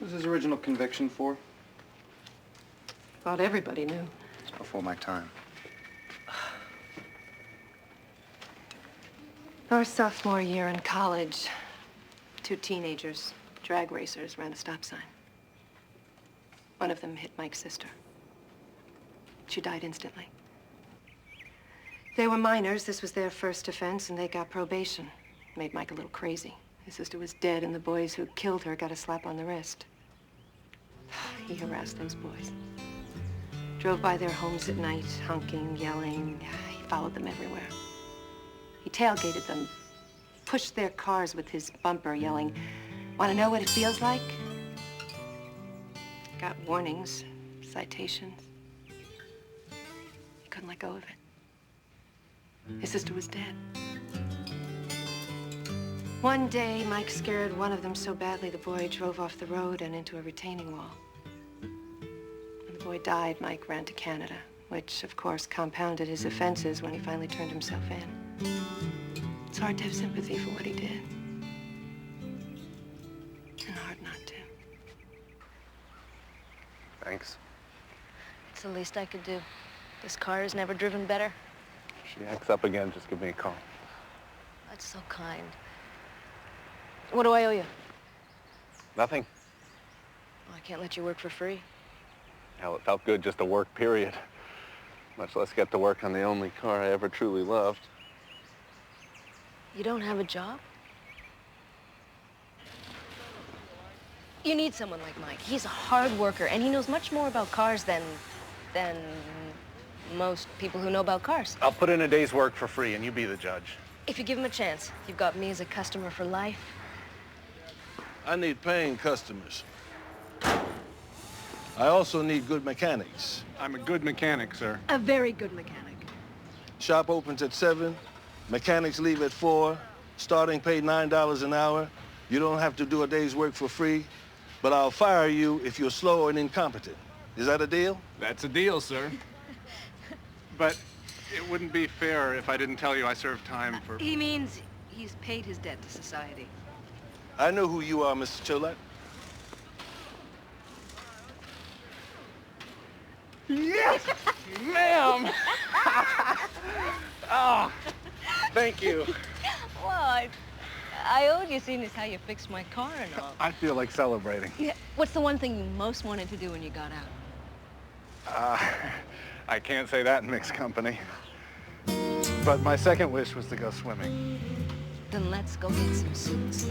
What was his original conviction for? Thought everybody knew. It's before my time. Our sophomore year in college, two teenagers, drag racers, ran a stop sign. One of them hit Mike's sister. She died instantly. They were minors. This was their first offense, and they got probation. Made Mike a little crazy. His sister was dead, and the boys who killed her got a slap on the wrist. He harassed those boys. Drove by their homes at night, honking, yelling. He followed them everywhere. He tailgated them, pushed their cars with his bumper, yelling, "Want to know what it feels like?" Got warnings, citations. He couldn't let go of it. His sister was dead. One day, Mike scared one of them so badly, the boy drove off the road and into a retaining wall. When the boy died, Mike ran to Canada, which, of course, compounded his offenses when he finally turned himself in. It's hard to have sympathy for what he did. And hard not to. Thanks. It's the least I could do. This car has never driven better. If she acts up again, just give me a call. That's so kind. What do I owe you? Nothing. Well, I can't let you work for free. Hell, it felt good just to work, period. Much less get to work on the only car I ever truly loved. You don't have a job? You need someone like Mike. He's a hard worker, and he knows much more about cars than most people who know about cars. I'll put in a day's work for free, and you be the judge. If you give him a chance, you've got me as a customer for life. I need paying customers. I also need good mechanics. I'm a good mechanic, sir. A very good mechanic. Shop opens at 7, mechanics leave at 4, starting pay $9 an hour. You don't have to do a day's work for free, but I'll fire you if you're slow and incompetent. Is that a deal? That's a deal, sir. But it wouldn't be fair if I didn't tell you I served time for... He means he's paid his debt to society. I know who you are, Mr. Cholet. Yes, ma'am! Oh, thank you. Well, I owed you, seeing as how you fixed my car and all. I feel like celebrating. Yeah. What's the one thing you most wanted to do when you got out? I can't say that in mixed company. But my second wish was to go swimming. Then let's go get some suits.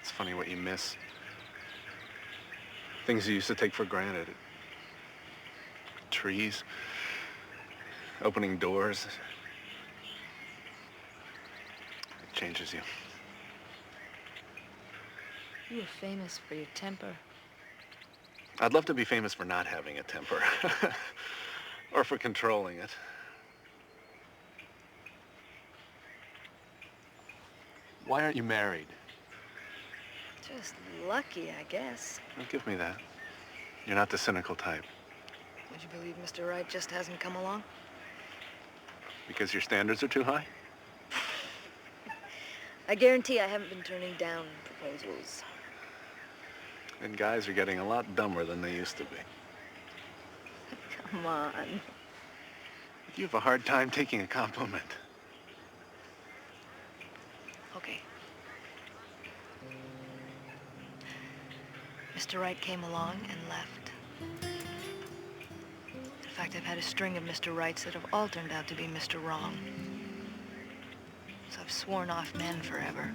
It's funny what you miss. Things you used to take for granted. Trees, opening doors. It changes you. You were famous for your temper. I'd love to be famous for not having a temper. Or for controlling it. Why aren't you married? Just lucky, I guess. Don't give me that. You're not the cynical type. Would you believe Mr. Wright just hasn't come along? Because your standards are too high? I guarantee I haven't been turning down proposals. And guys are getting a lot dumber than they used to be. Come on. You have a hard time taking a compliment. Okay. Mr. Wright came along and left. In fact, I've had a string of Mr. Wrights that have all turned out to be Mr. Wrong. So I've sworn off men forever.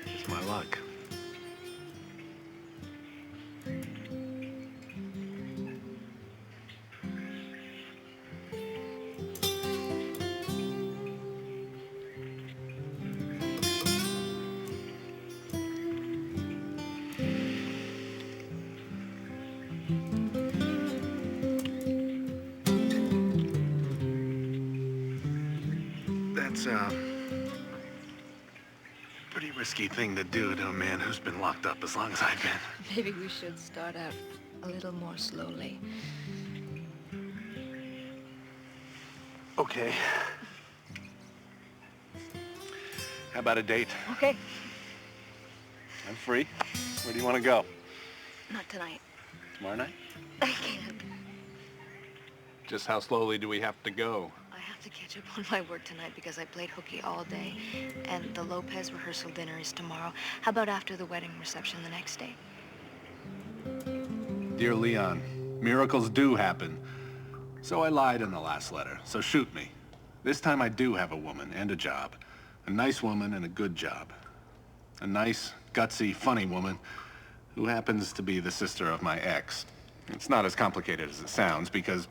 It's my luck. Pretty risky thing to do to a man who's been locked up as long as I've been. Maybe we should start out a little more slowly. Okay. How about a date? Okay. I'm free. Where do you want to go? Not tonight. Tomorrow night? I can't. Just how slowly do we have to go? I have to catch up on my work tonight because I played hooky all day. And the Lopez rehearsal dinner is tomorrow. How about after the wedding reception the next day? Dear Leon, miracles do happen. So I lied in the last letter, so shoot me. This time I do have a woman and a job. A nice woman and a good job. A nice, gutsy, funny woman who happens to be the sister of my ex. It's not as complicated as it sounds because,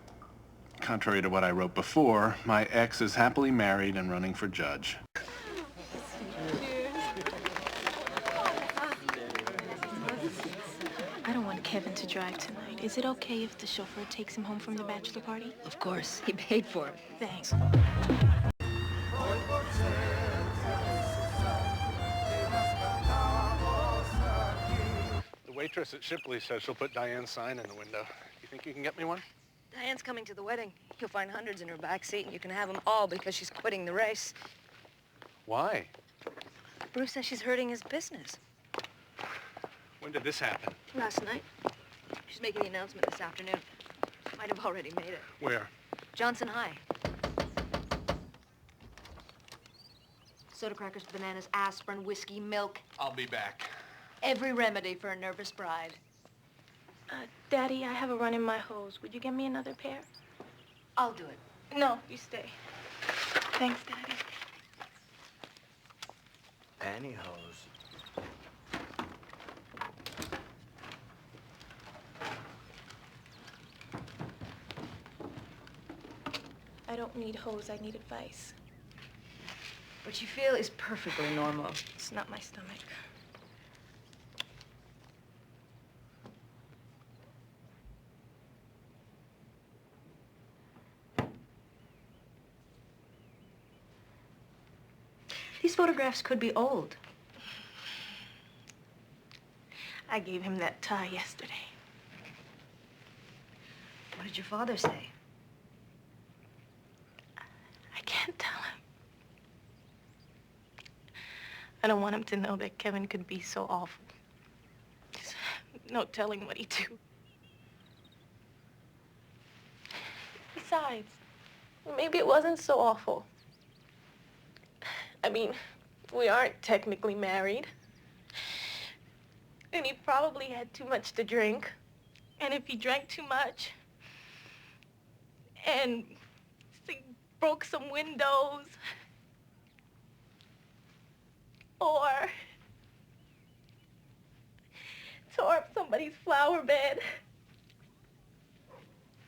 contrary to what I wrote before, my ex is happily married and running for judge. I don't want Kevin to drive tonight. Is it okay if the chauffeur takes him home from the bachelor party? Of course. He paid for it. Thanks. The waitress at Shipley says she'll put Diane's sign in the window. You think you can get me one? Diane's coming to the wedding. You'll find hundreds in her back seat, and you can have them all because she's quitting the race. Why? Bruce says she's hurting his business. When did this happen? Last night. She's making the announcement this afternoon. Might have already made it. Where? Johnson High. Soda crackers, bananas, aspirin, whiskey, milk. I'll be back. Every remedy for a nervous bride. Daddy, I have a run in my hose. Would you get me another pair? I'll do it. No, you stay. Thanks, Daddy. Pantyhose. I don't need hose. I need advice. What you feel is perfectly normal. It's not my stomach. These photographs could be old. I gave him that tie yesterday. What did your father say? I can't tell him. I don't want him to know that Kevin could be so awful. There's no telling what he'd do. Besides, maybe it wasn't so awful. I mean, we aren't technically married. And he probably had too much to drink. And if he drank too much and broke some windows or tore up somebody's flower bed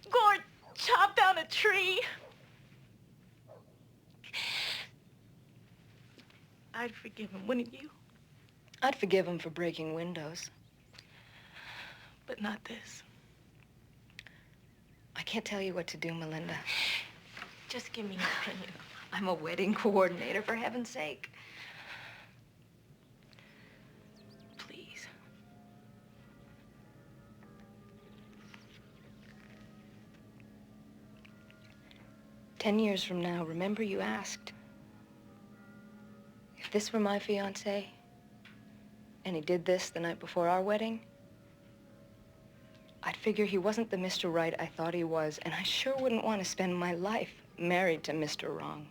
or chopped down a tree, I'd forgive him, wouldn't you? I'd forgive him for breaking windows. But not this. I can't tell you what to do, Melinda. Just give me an opinion. I'm a wedding coordinator, for heaven's sake. Please. "10 years from now, remember you asked. If this were my fiancé, and he did this the night before our wedding, I'd figure he wasn't the Mr. Right I thought he was, and I sure wouldn't want to spend my life married to Mr. Wrong.